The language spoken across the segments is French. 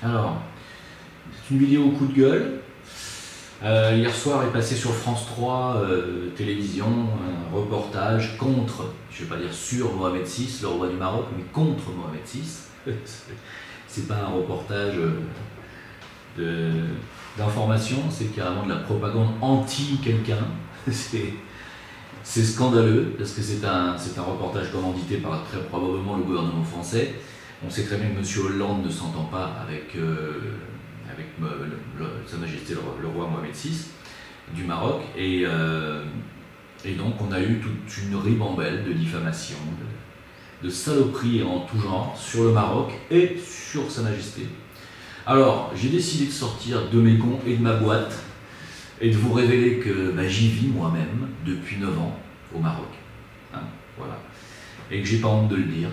Alors, c'est une vidéo au coup de gueule. Hier soir est passé sur France 3 télévision un reportage contre, je ne vais pas dire sur Mohamed VI, le roi du Maroc, mais contre Mohamed VI. C'est pas un reportage d'information, c'est carrément de la propagande anti-quelqu'un. C'est scandaleux parce que c'est un reportage commandité par très probablement le gouvernement français. On sait très bien que M. Hollande ne s'entend pas avec Sa Majesté le roi Mohamed VI du Maroc, et donc on a eu toute une ribambelle de diffamation, de saloperies en tout genre sur le Maroc et sur Sa Majesté. Alors j'ai décidé de sortir de mes gonds et de ma boîte et de vous révéler que j'y vis moi-même depuis 9 ans au Maroc. Hein, voilà. Et que j'ai pas honte de le dire.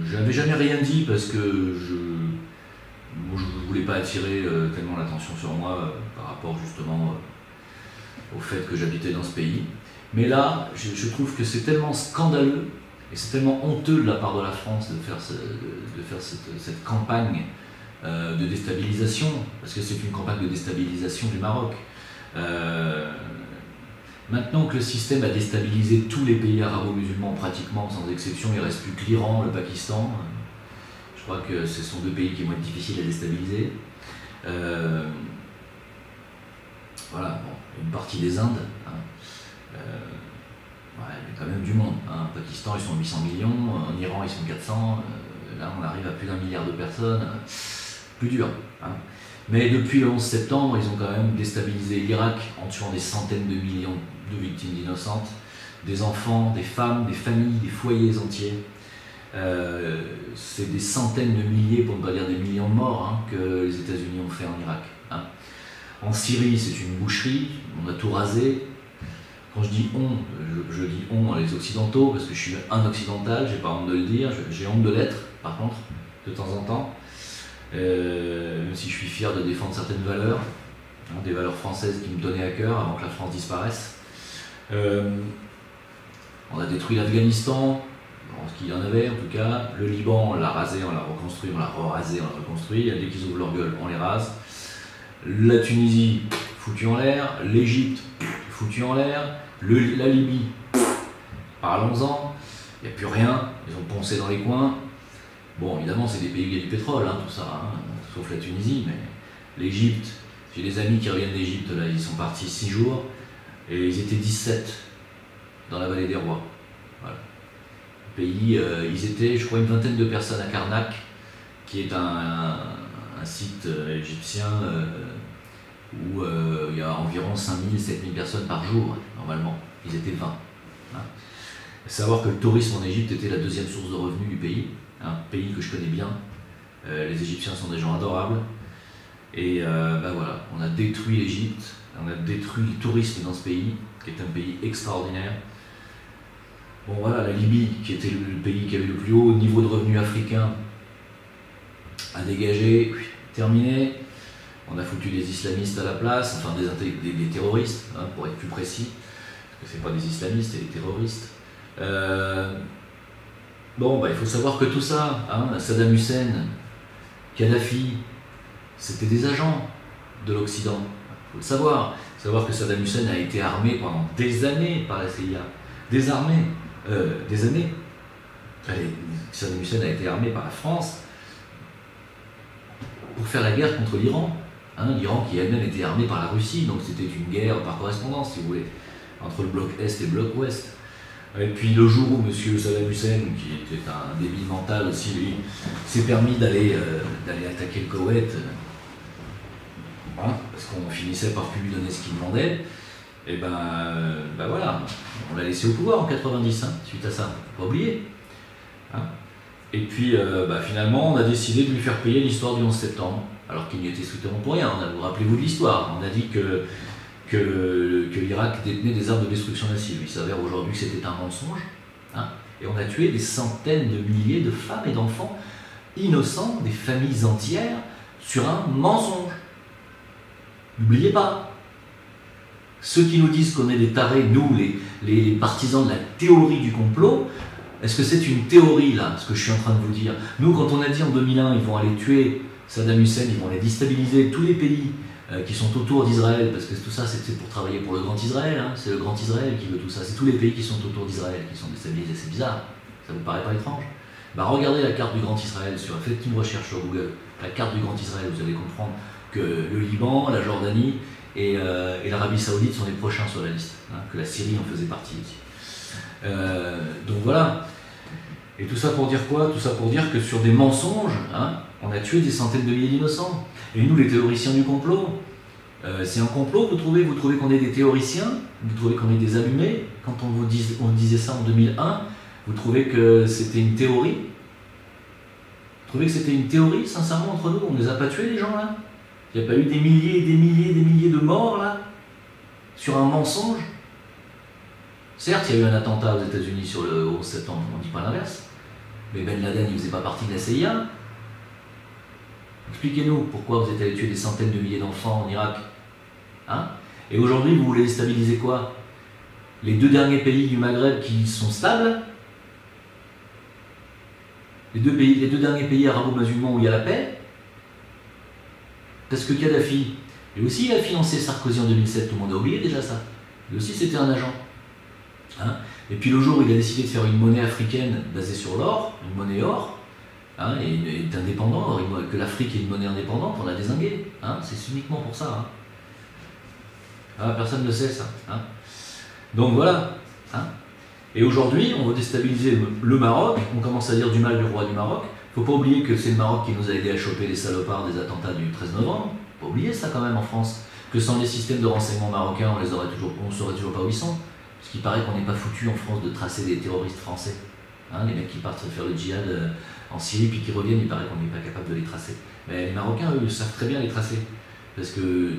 Je n'avais jamais rien dit parce que je ne voulais pas attirer tellement l'attention sur moi par rapport justement au fait que j'habitais dans ce pays. Mais là, je trouve que c'est tellement scandaleux et c'est tellement honteux de la part de la France de faire cette campagne de déstabilisation, parce que c'est une campagne de déstabilisation du Maroc. Maintenant que le système a déstabilisé tous les pays arabo-musulmans pratiquement, sans exception, il ne reste plus que l'Iran, le Pakistan. Je crois que ce sont deux pays qui vont être difficiles à déstabiliser. Voilà, bon, une partie des Indes. Hein. Ouais, il y a quand même du monde. Hein. Au Pakistan, ils sont 800 millions, en Iran, ils sont 400. Là, on arrive à plus d'1 milliard de personnes. Plus dur. Hein. Mais depuis le 11 septembre, ils ont quand même déstabilisé l'Irak en tuant des centaines de millions de victimes innocentes, des enfants, des femmes, des familles, des foyers entiers. C'est des centaines de milliers, pour ne pas dire des millions de morts, hein, que les États-Unis ont fait en Irak. Hein. En Syrie, c'est une boucherie, on a tout rasé. Quand je dis on, je dis on les Occidentaux, parce que je suis un occidental, j'ai pas honte de le dire, j'ai honte de l'être, par contre, de temps en temps. Même si je suis fier de défendre certaines valeurs, hein, des valeurs françaises qui me tenaient à cœur avant que la France disparaisse. On a détruit l'Afghanistan, ce qu'il y en avait en tout cas. Le Liban, on l'a rasé, on l'a reconstruit, on l'a re-rasé, on l'a reconstruit. Dès qu'ils ouvrent leur gueule, on les rase. La Tunisie, foutu en l'air. L'Égypte, foutu en l'air. La Libye, parlons-en. Il n'y a plus rien, ils ont poncé dans les coins. Bon, évidemment, c'est des pays où il y a du pétrole, hein, tout ça, hein, sauf la Tunisie, mais l'Égypte, j'ai des amis qui reviennent d'Égypte, là, ils sont partis 6 jours, et ils étaient 17 dans la vallée des rois. Voilà. Le pays, ils étaient, je crois, une vingtaine de personnes à Karnak, qui est un site égyptien où il y a environ 5000, 7000 personnes par jour, normalement. Ils étaient 20. Hein. Savoir que le tourisme en Égypte était la deuxième source de revenus du pays. Un pays que je connais bien, les Égyptiens sont des gens adorables, et voilà, on a détruit l'Égypte, on a détruit le tourisme dans ce pays, qui est un pays extraordinaire. Bon voilà, la Libye, qui était le pays qui avait le plus haut niveau de revenus africains, a dégagé, terminé. On a foutu des islamistes à la place, enfin des terroristes, hein, pour être plus précis, parce que c'est pas des islamistes, c'est des terroristes. Bon, il faut savoir que tout ça, hein, Saddam Hussein, Kadhafi, c'était des agents de l'Occident. Il faut le savoir. Il faut savoir que Saddam Hussein a été armé pendant des années par la CIA. Des années. Saddam Hussein a été armé par la France pour faire la guerre contre l'Iran. Hein, l'Iran qui elle-même était armé par la Russie, donc c'était une guerre par correspondance, si vous voulez, entre le bloc Est et le bloc Ouest. Et puis le jour où M. Saddam Hussein, qui était un débile mental aussi, lui, s'est permis d'aller attaquer le Koweït, hein, parce qu'on finissait par plus lui donner ce qu'il demandait, et voilà, on l'a laissé au pouvoir en 90, hein, suite à ça, faut pas oublier. Hein. Et puis finalement, on a décidé de lui faire payer l'histoire du 11 septembre, alors qu'il n'y était strictement pour rien. Vous rappelez-vous de l'histoire, on a dit que l'Irak détenait des armes de destruction massive. Il s'avère aujourd'hui que c'était un mensonge. Hein, et on a tué des centaines de milliers de femmes et d'enfants innocents, des familles entières, sur un mensonge. N'oubliez pas. Ceux qui nous disent qu'on est des tarés, nous, les partisans de la théorie du complot, Est-ce que c'est une théorie, là, ce que je suis en train de vous dire? Nous, quand on a dit en 2001, ils vont aller tuer Saddam Hussein, ils vont aller déstabiliser tous les pays qui sont autour d'Israël, parce que tout ça, c'est pour travailler pour le Grand Israël, hein, c'est le Grand Israël qui veut tout ça, c'est tous les pays qui sont autour d'Israël qui sont déstabilisés, c'est bizarre, ça vous paraît pas étrange? Bah, regardez la carte du Grand Israël, faites une recherche sur Google, la carte du Grand Israël, vous allez comprendre que le Liban, la Jordanie et l'Arabie Saoudite sont les prochains sur la liste, hein, que la Syrie en faisait partie aussi. Donc voilà. Et tout ça pour dire quoi? Tout ça pour dire que sur des mensonges, hein, on a tué des centaines de milliers d'innocents. Et nous, les théoriciens du complot, c'est un complot, vous trouvez qu'on est des théoriciens? Vous trouvez qu'on est des allumés? Quand on disait ça en 2001, vous trouvez que c'était une théorie? Vous trouvez que c'était une théorie, sincèrement, entre nous? On ne les a pas tués, les gens, là? Il n'y a pas eu des milliers et des milliers et des milliers de morts, là? Sur un mensonge? Certes, il y a eu un attentat aux États-Unis sur le 11 septembre, on ne dit pas l'inverse. Mais Ben Laden, il ne faisait pas partie de la CIA. Expliquez-nous pourquoi vous êtes allé tuer des centaines de milliers d'enfants en Irak. Hein? Et aujourd'hui, vous voulez déstabiliser quoi? Les deux derniers pays du Maghreb qui sont stables? Les deux derniers pays arabo-musulmans où il y a la paix? Parce que Kadhafi, lui aussi, il a financé Sarkozy en 2007, tout le monde a oublié déjà ça. Lui aussi, c'était un agent. Hein? Et puis le jour où il a décidé de faire une monnaie africaine basée sur l'or, une monnaie or, hein, et est indépendant, que l'Afrique est une monnaie indépendante, on l'a dézingué. Hein? C'est uniquement pour ça. Hein? Ah, personne ne sait ça. Hein? Donc voilà. Hein? Et aujourd'hui, on veut déstabiliser le Maroc, on commence à dire du mal du roi du Maroc. Il ne faut pas oublier que c'est le Maroc qui nous a aidé à choper les salopards des attentats du 13 novembre. Il ne faut pas oublier ça quand même en France. Que sans les systèmes de renseignement marocains, on ne saurait toujours pas où ils sont. Parce qu'il paraît qu'on n'est pas foutu en France de tracer des terroristes français. Hein, les mecs qui partent faire le djihad en Syrie puis qui reviennent, il paraît qu'on n'est pas capable de les tracer. Mais les Marocains, eux, savent très bien les tracer. Parce que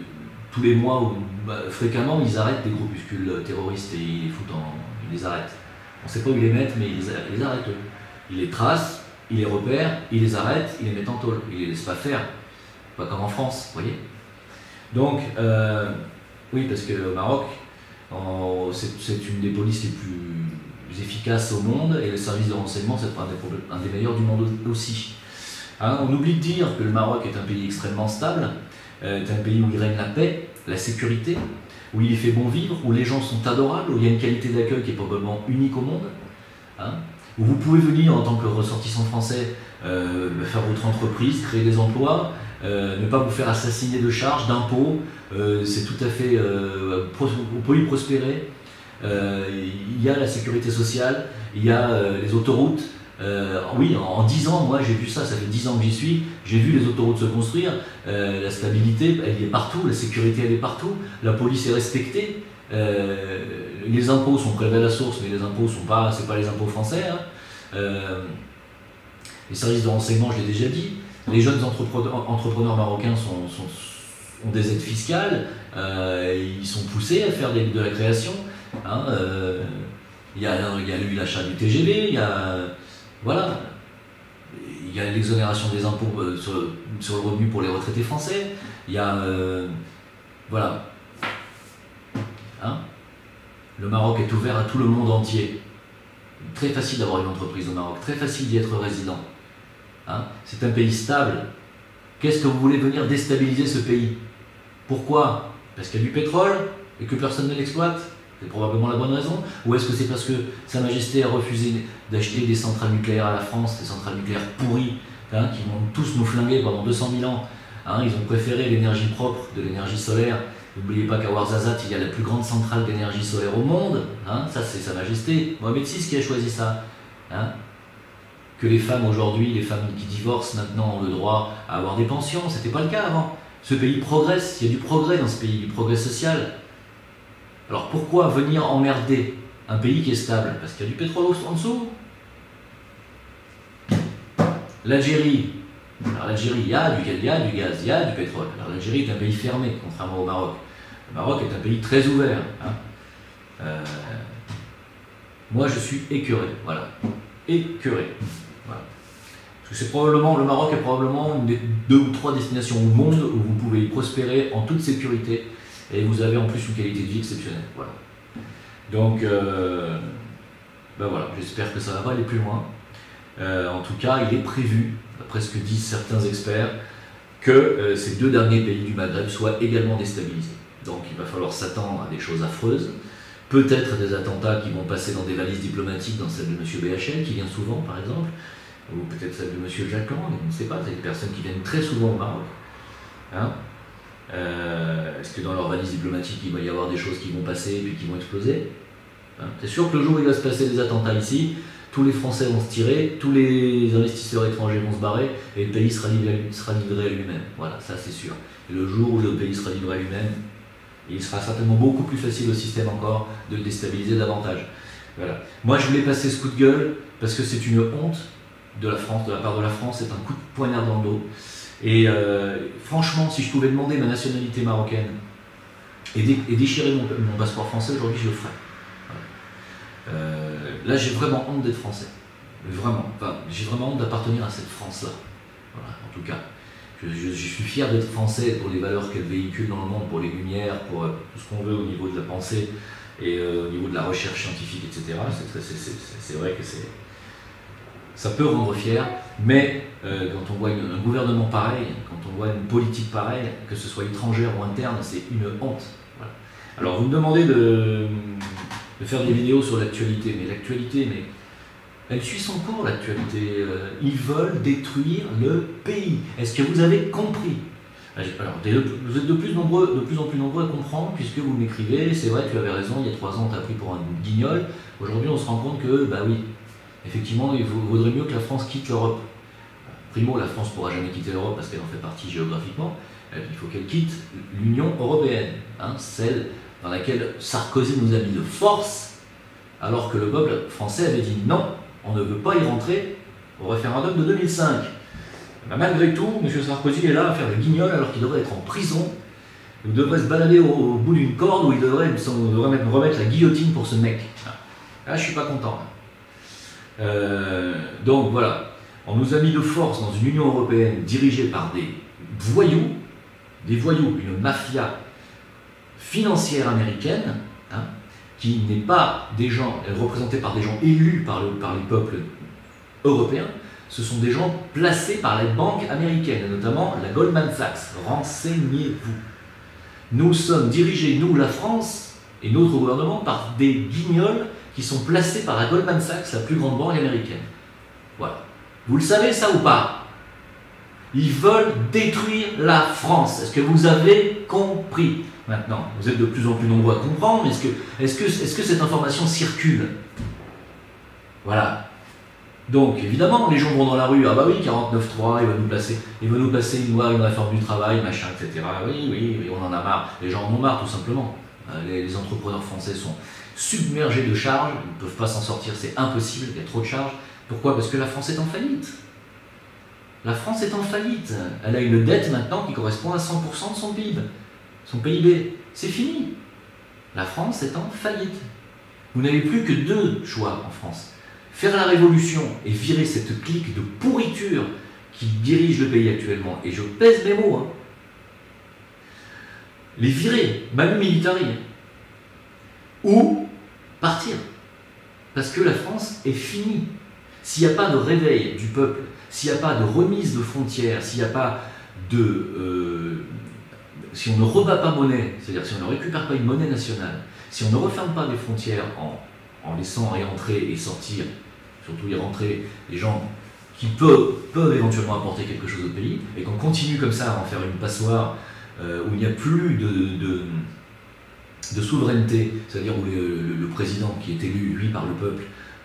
tous les mois, fréquemment, ils arrêtent des groupuscules terroristes et ils les arrêtent. On ne sait pas où ils les mettent, mais ils les arrêtent eux. Ils les tracent, ils les repèrent, ils les arrêtent, ils les mettent en tôle. Ils ne les laissent pas faire. Pas comme en France, vous voyez. Donc, oui, parce que le Maroc, c'est une des polices les plus efficaces au monde et le service de renseignement, c'est un des meilleurs du monde aussi. Hein, on oublie de dire que le Maroc est un pays extrêmement stable, est un pays où il règne la paix, la sécurité, où il fait bon vivre, où les gens sont adorables, où il y a une qualité d'accueil qui est probablement unique au monde, hein, où vous pouvez venir en tant que ressortissant français faire votre entreprise, créer des emplois, ne pas vous faire assassiner de charges, d'impôts, c'est tout à fait, on peut y prospérer. Il y a la sécurité sociale, il y a les autoroutes. Oui, en 10 ans, moi j'ai vu ça, ça fait 10 ans que j'y suis, j'ai vu les autoroutes se construire, la stabilité, elle est partout, la sécurité elle est partout, la police est respectée, les impôts sont prélevés à la source, mais les impôts c'est pas les impôts français. Hein. Les services de renseignement, je l'ai déjà dit, les jeunes entrepreneurs marocains ont des aides fiscales, ils sont poussés à faire de la création. Hein, il y a eu l'achat du TGV, voilà, il y a l'exonération des impôts sur le revenu pour les retraités français, il y a voilà. Hein, le Maroc est ouvert à tout le monde entier. Très facile d'avoir une entreprise au Maroc, très facile d'y être résident. Hein, c'est un pays stable. Qu'est-ce que vous voulez venir déstabiliser ce pays? Pourquoi? Parce qu'il y a du pétrole et que personne ne l'exploite? C'est probablement la bonne raison. Ou est-ce que c'est parce que Sa Majesté a refusé d'acheter des centrales nucléaires à la France, des centrales nucléaires pourries, hein, qui vont tous nous flinguer pendant 200 000 ans. Hein, ils ont préféré l'énergie propre de l'énergie solaire. N'oubliez pas qu'à Ouarzazate, il y a la plus grande centrale d'énergie solaire au monde. Hein, ça, c'est Sa Majesté. Mohamed VI qui a choisi ça. Hein, que les femmes aujourd'hui, les femmes qui divorcent maintenant ont le droit à avoir des pensions. Ce n'était pas le cas avant. Ce pays progresse, il y a du progrès dans ce pays, du progrès social. Alors pourquoi venir emmerder un pays qui est stable? Parce qu'il y a du pétrole en dessous. L'Algérie, alors l'Algérie, il y a du gaz, il y a du pétrole. Alors l'Algérie est un pays fermé, contrairement au Maroc. Le Maroc est un pays très ouvert. Hein. Moi je suis écœuré, voilà. Écœuré. Voilà. Parce que le Maroc est probablement une des 2 ou 3 destinations au monde où vous pouvez y prospérer en toute sécurité. Et vous avez en plus une qualité de vie exceptionnelle. Voilà. Donc, Ben voilà, j'espère que ça va pas aller plus loin. En tout cas, il est prévu, d'après ce que disent certains experts, que ces deux derniers pays du Maghreb soient également déstabilisés. Donc il va falloir s'attendre à des choses affreuses, peut-être des attentats qui vont passer dans des valises diplomatiques, dans celle de M. BHL, qui vient souvent par exemple, ou peut-être celle de M. Jacques Lang, je ne sais pas, c'est des personnes qui viennent très souvent au Maroc. Hein, est-ce que dans leur valise diplomatique, il va y avoir des choses qui vont passer et puis qui vont exploser? Hein, c'est sûr que le jour où il va se passer des attentats ici, tous les Français vont se tirer, tous les investisseurs étrangers vont se barrer et le pays sera livré à lui-même. Voilà, ça c'est sûr. Et le jour où le pays sera livré à lui-même, il sera certainement beaucoup plus facile au système encore de le déstabiliser davantage. Voilà. Moi je voulais passer ce coup de gueule parce que c'est une honte de la France, de la part de la France, c'est un coup de poignard dans le dos. Et franchement, si je pouvais demander ma nationalité marocaine et déchirer mon passeport français, aujourd'hui je le ferais. Là, j'ai vraiment honte d'être français. Vraiment. Enfin, j'ai vraiment honte d'appartenir à cette France-là. Voilà, en tout cas. Je suis fier d'être français pour les valeurs qu'elle véhicule dans le monde, pour les lumières, pour tout ce qu'on veut au niveau de la pensée et au niveau de la recherche scientifique, etc. C'est vrai que ça peut rendre fier, mais quand on voit un gouvernement pareil, quand on voit une politique pareille, que ce soit étrangère ou interne, c'est une honte. Voilà. Alors, vous me demandez de faire des vidéos sur l'actualité, mais l'actualité, elle suit son cours, l'actualité. Ils veulent détruire le pays. Est-ce que vous avez compris? Alors, vous êtes de plus en plus nombreux à comprendre, puisque vous m'écrivez, c'est vrai, tu avais raison, il y a 3 ans, on t'a pris pour un guignol. Aujourd'hui, on se rend compte que, bah oui, effectivement, il vaudrait mieux que la France quitte l'Europe. Primo, la France ne pourra jamais quitter l'Europe parce qu'elle en fait partie géographiquement. Il faut qu'elle quitte l'Union européenne, hein, celle dans laquelle Sarkozy nous a mis de force, alors que le peuple français avait dit non, on ne veut pas y rentrer au référendum de 2005. Ben malgré tout, M. Sarkozy est là à faire le guignol alors qu'il devrait être en prison, il devrait se balader au bout d'une corde où il devrait remettre la guillotine pour ce mec. Là, je suis pas content. Donc voilà, on nous a mis de force dans une Union européenne dirigée par des voyous, une mafia financière américaine, hein, qui n'est pas des gens représentés par des gens élus par les peuples européens, ce sont des gens placés par les banques américaines, notamment la Goldman Sachs. Renseignez-vous. Nous sommes dirigés, nous, la France, et notre gouvernement, par des guignols qui sont placés par la Goldman Sachs, la plus grande banque américaine. Voilà. Vous le savez ça ou pas? Ils veulent détruire la France. Est-ce que vous avez compris? Maintenant, vous êtes de plus en plus nombreux à comprendre, mais est-ce que cette information circule? Voilà. Donc, évidemment, les gens vont dans la rue, ah bah oui, 49.3, il va nous placer une loi, une réforme du travail, machin, etc. Oui, on en a marre. Les gens en ont marre, tout simplement. Les entrepreneurs français sont submergés de charges, ils ne peuvent pas s'en sortir, c'est impossible, il y a trop de charges. Pourquoi? Parce que la France est en faillite. La France est en faillite. Elle a une dette maintenant qui correspond à 100% de son PIB. Son PIB, c'est fini. La France est en faillite. Vous n'avez plus que 2 choix en France. Faire la révolution et virer cette clique de pourriture qui dirige le pays actuellement, et je pèse mes mots, hein. Les virer, manu militari, ou partir. Parce que la France est finie. S'il n'y a pas de réveil du peuple, s'il n'y a pas de remise de frontières, s'il n'y a pas de... si on ne rebat pas monnaie, c'est-à-dire si on ne récupère pas une monnaie nationale, si on ne referme pas les frontières en laissant y entrer et sortir, surtout y rentrer des gens qui peuvent éventuellement apporter quelque chose au pays, et qu'on continue comme ça à en faire une passoire où il n'y a plus de souveraineté, c'est-à-dire où le président qui est élu, lui, par le peuple,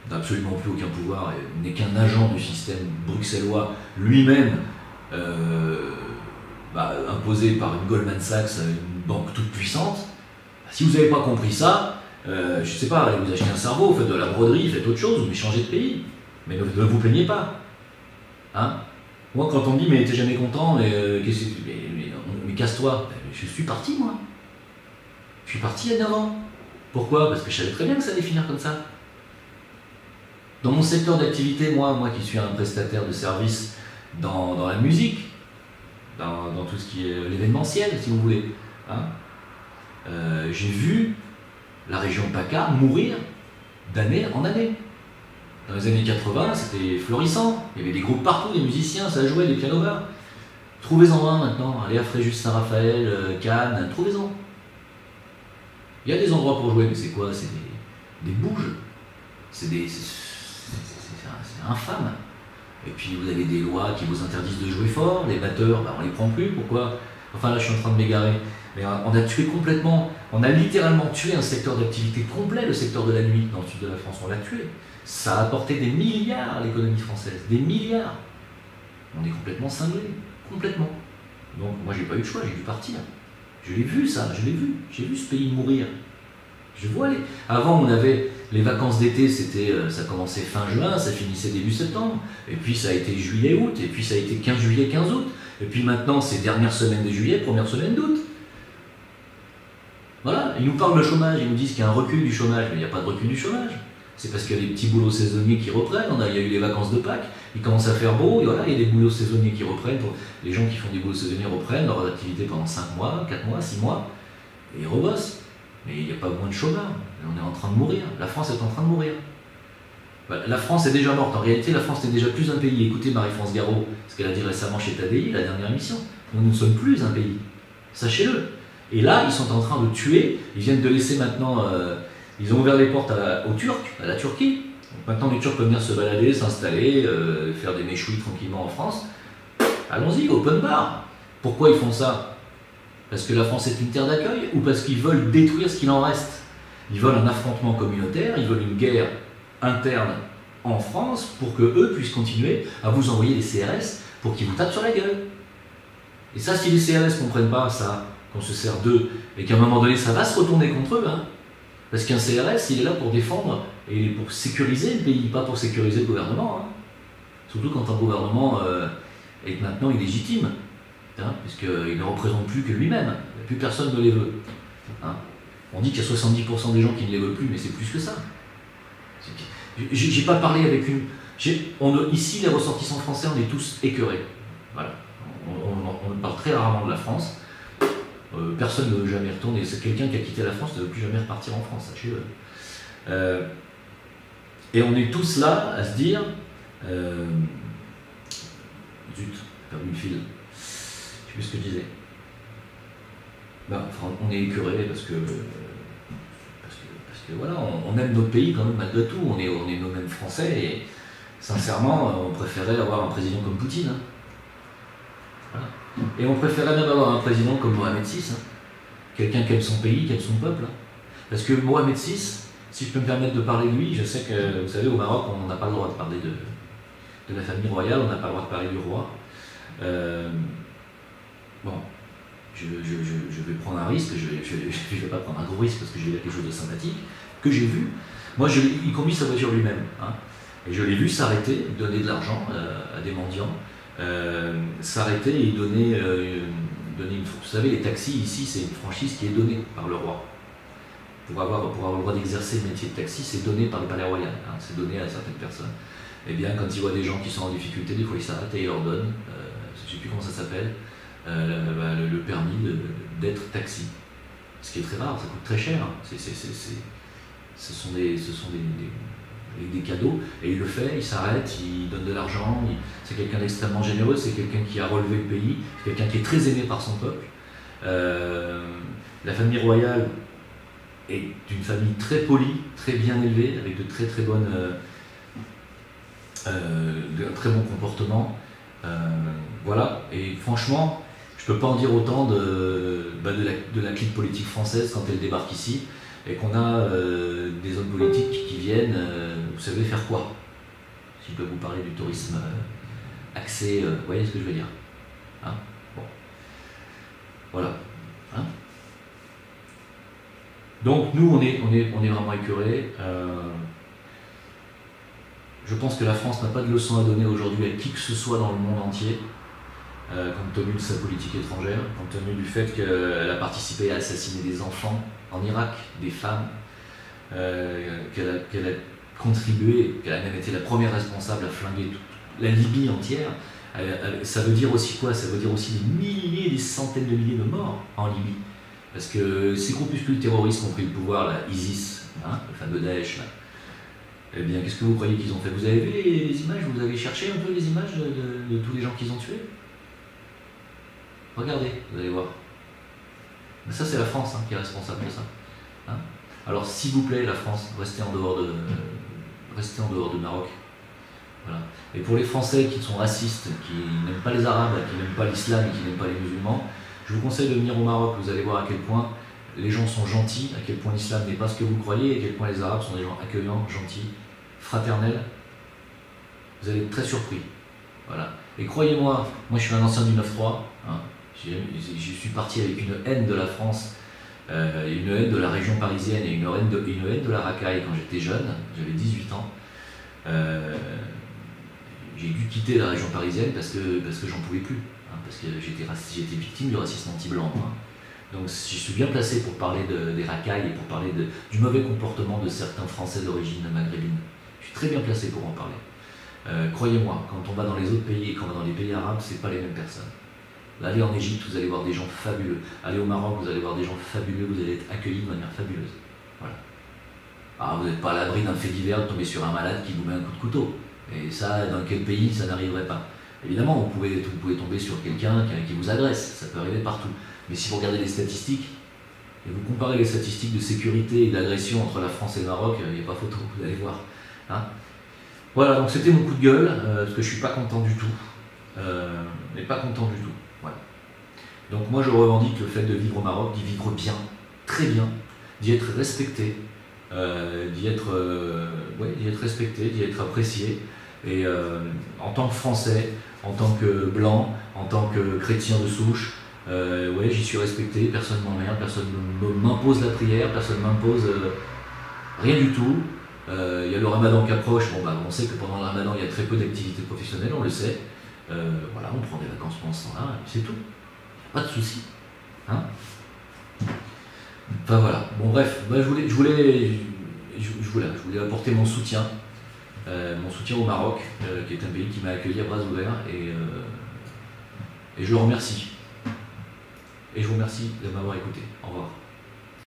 n'a absolument plus aucun pouvoir, n'est qu'un agent du système bruxellois, lui-même imposé par une Goldman Sachs, une banque toute puissante. Si vous n'avez pas compris ça, je ne sais pas, allez vous achetez un cerveau, faites de la broderie, faites autre chose, mais changez de pays. Mais ne vous plaignez pas. Hein? Moi, quand on me dit, mais t'es jamais content, mais casse-toi, je suis parti, moi. Je suis parti il y a 9 ans. Pourquoi? Parce que je savais très bien que ça allait finir comme ça. Dans mon secteur d'activité, moi qui suis un prestataire de services dans la musique, dans tout ce qui est l'événementiel, si vous voulez, hein, j'ai vu la région PACA mourir d'année en année. Dans les années 80, c'était florissant. Il y avait des groupes partout, des musiciens, ça jouait, des pianos-bars. Trouvez-en un maintenant. Allez à Fréjus-Saint-Raphaël, Cannes, trouvez-en. Il y a des endroits pour jouer, mais c'est quoi? C'est des bouges. C'est infâme. Et puis vous avez des lois qui vous interdisent de jouer fort. Les batteurs, on les prend plus. Pourquoi? Enfin là, je suis en train de m'égarer. Mais on a tué complètement, on a littéralement tué un secteur d'activité complet, le secteur de la nuit dans le sud de la France. On l'a tué. Ça a apporté des milliards à l'économie française. Des milliards. On est complètement cinglé. Complètement. Donc moi, j'ai pas eu de choix, j'ai dû partir. Je l'ai vu ça, je l'ai vu. J'ai vu ce pays mourir. Je vois les... Avant, on avait les vacances d'été, ça commençait fin juin, ça finissait début septembre. Et puis ça a été juillet-août, et puis ça a été 15 juillet, 15 août. Et puis maintenant, c'est dernière semaine de juillet, première semaine d'août. Voilà, ils nous parlent de chômage, ils nous disent qu'il y a un recul du chômage, mais il n'y a pas de recul du chômage. C'est parce qu'il y a des petits boulots saisonniers qui reprennent, il y a eu les vacances de Pâques, il commence à faire beau, et voilà, il y a des boulots saisonniers qui reprennent, les gens qui font des boulots saisonniers reprennent leur activité pendant 5 mois, 4 mois, 6 mois, et ils rebossent. Mais il n'y a pas moins de chômeurs, on est en train de mourir, la France est en train de mourir. La France est déjà morte, en réalité la France n'est déjà plus un pays. Écoutez Marie-France Garot, ce qu'elle a dit récemment chez TADI, la dernière émission, nous ne sommes plus un pays, sachez-le. Et là, ils sont en train de tuer, ils viennent de laisser maintenant, ils ont ouvert les portes aux Turcs, à la Turquie. Donc maintenant les Turcs peuvent venir se balader, s'installer, faire des méchouilles tranquillement en France. Allons-y, open bar. Pourquoi ils font ça? Parce que la France est une terre d'accueil ou parce qu'ils veulent détruire ce qu'il en reste? Ils veulent un affrontement communautaire, ils veulent une guerre interne en France pour que eux puissent continuer à vous envoyer des CRS pour qu'ils vous tapent sur la gueule. Et ça, si les CRS ne comprennent pas ça, qu'on se sert d'eux, et qu'à un moment donné, ça va se retourner contre eux, hein, parce qu'un CRS, il est là pour défendre et pour sécuriser le pays, pas pour sécuriser le gouvernement. Hein. Surtout quand un gouvernement est maintenant illégitime, hein, puisqu'il ne représente plus que lui-même, plus personne ne les veut. Hein. On dit qu'il y a 70% des gens qui ne les veulent plus, mais c'est plus que ça. J'ai pas parlé avec une... Ici, les ressortissants français, on est tous écœurés. Voilà. On parle très rarement de la France. Personne ne veut jamais retourner. C'est quelqu'un qui a quitté la France ne veut plus jamais repartir en France, sachez-le. Et on est tous là à se dire... zut, j'ai perdu le fil. Je sais plus ce que je disais. On est écœurés parce que voilà, on aime notre pays quand même malgré tout, on est nous-mêmes français et sincèrement on préférait avoir un président comme Poutine. Hein. Voilà. Et on préférait même avoir un président comme Mohamed VI, hein. Quelqu'un qui aime son pays, qui aime son peuple. Hein. Parce que Mohamed VI, si je peux me permettre de parler de lui, je sais que vous savez au Maroc on n'a pas le droit de parler de la famille royale, on n'a pas le droit de parler du roi. Bon. Je vais prendre un risque, je ne vais pas prendre un gros risque parce que je vais dire quelque chose de sympathique, que j'ai vu. Moi, il conduit sa voiture lui-même. Hein, et je l'ai vu s'arrêter, donner de l'argent à des mendiants, s'arrêter et donner une... Vous savez, les taxis, ici, c'est une franchise qui est donnée par le roi. Pour avoir le droit d'exercer le métier de taxi, c'est donné par le palais royal, hein, c'est donné à certaines personnes. Eh bien, quand ils voient des gens qui sont en difficulté, des fois ils s'arrêtent et ils leur donnent, je ne sais plus comment ça s'appelle, le permis d'être taxi. Ce qui est très rare, ça coûte très cher. Ce sont des cadeaux. Et il le fait, il s'arrête, il donne de l'argent. C'est quelqu'un d'extrêmement généreux, c'est quelqu'un qui a relevé le pays, c'est quelqu'un qui est très aimé par son peuple. La famille royale est une famille très polie, très bien élevée, avec de très bonnes... un très bon comportement. Voilà. Et franchement, je ne peux pas en dire autant de la clique politique française quand elle débarque ici et qu'on a des hommes politiques qui viennent, vous savez faire quoi? Si je peux vous parler du tourisme axé, vous voyez ce que je veux dire? Hein, bon. Voilà. Hein, donc nous, on est vraiment écœurés. Je pense que la France n'a pas de leçon à donner aujourd'hui à qui que ce soit dans le monde entier. Compte tenu de sa politique étrangère, compte tenu du fait qu'elle a participé à assassiner des enfants en Irak, des femmes, qu'elle a contribué, qu'elle a même été la première responsable à flinguer toute la Libye entière. Ça veut dire aussi quoi? Ça veut dire aussi des milliers, des centaines de milliers de morts en Libye. Parce que ces groupuscules terroristes qui ont pris le pouvoir, là, ISIS, hein, le fameux Daesh, là, Eh bien, qu'est-ce que vous croyez qu'ils ont fait? Vous avez vu les images? Vous avez cherché un peu les images de tous les gens qu'ils ont tués? Regardez, vous allez voir. Mais ça, c'est la France qui est responsable de ça. Hein. Alors, s'il vous plaît, la France, restez en dehors du Maroc. Voilà. Et pour les Français qui sont racistes, qui n'aiment pas les Arabes, qui n'aiment pas l'islam et qui n'aiment pas les musulmans, je vous conseille de venir au Maroc. Vous allez voir à quel point les gens sont gentils, à quel point l'islam n'est pas ce que vous croyez, et à quel point les Arabes sont des gens accueillants, gentils, fraternels. Vous allez être très surpris. Voilà. Et croyez-moi, moi je suis un ancien du 9-3, hein. Je suis parti avec une haine de la France, une haine de la région parisienne et une haine de la racaille quand j'étais jeune, j'avais 18 ans. J'ai dû quitter la région parisienne parce que j'en pouvais plus, hein, parce que j'étais victime du racisme anti-blanc. Hein. Donc je suis bien placé pour parler des racailles et pour parler du mauvais comportement de certains Français d'origine maghrébine. Je suis très bien placé pour en parler. Croyez-moi, quand on va dans les autres pays et quand on va dans les pays arabes, c'est pas les mêmes personnes. Allez en Égypte, vous allez voir des gens fabuleux. Allez au Maroc, vous allez voir des gens fabuleux, vous allez être accueillis de manière fabuleuse. Voilà. Alors vous n'êtes pas à l'abri d'un fait divers de tomber sur un malade qui vous met un coup de couteau. Et ça, dans quel pays, ça n'arriverait pas? Évidemment, vous pouvez tomber sur quelqu'un qui vous agresse, ça peut arriver partout. Mais si vous regardez les statistiques, et vous comparez les statistiques de sécurité et d'agression entre la France et le Maroc, il n'y a pas photo, vous allez voir. Hein, voilà, donc c'était mon coup de gueule, parce que je ne suis pas content du tout. Mais pas content du tout. Voilà. Donc moi je revendique le fait de vivre au Maroc, d'y vivre bien, très bien, d'y être respecté, d'y être respecté, d'y être apprécié. Et en tant que Français, en tant que blanc, en tant que chrétien de souche, ouais, j'y suis respecté, personne ne m'emmerde, personne ne m'impose la prière, personne ne m'impose rien du tout. Il y a le ramadan qui approche, bon, bah, on sait que pendant le ramadan il y a très peu d'activités professionnelles, on le sait. Voilà, on prend des vacances pendant ce temps-là, c'est tout. Pas de soucis. Hein, enfin voilà, bon bref, bah, je voulais apporter mon soutien au Maroc, qui est un pays qui m'a accueilli à bras ouverts, et je le remercie. Et je vous remercie de m'avoir écouté. Au revoir.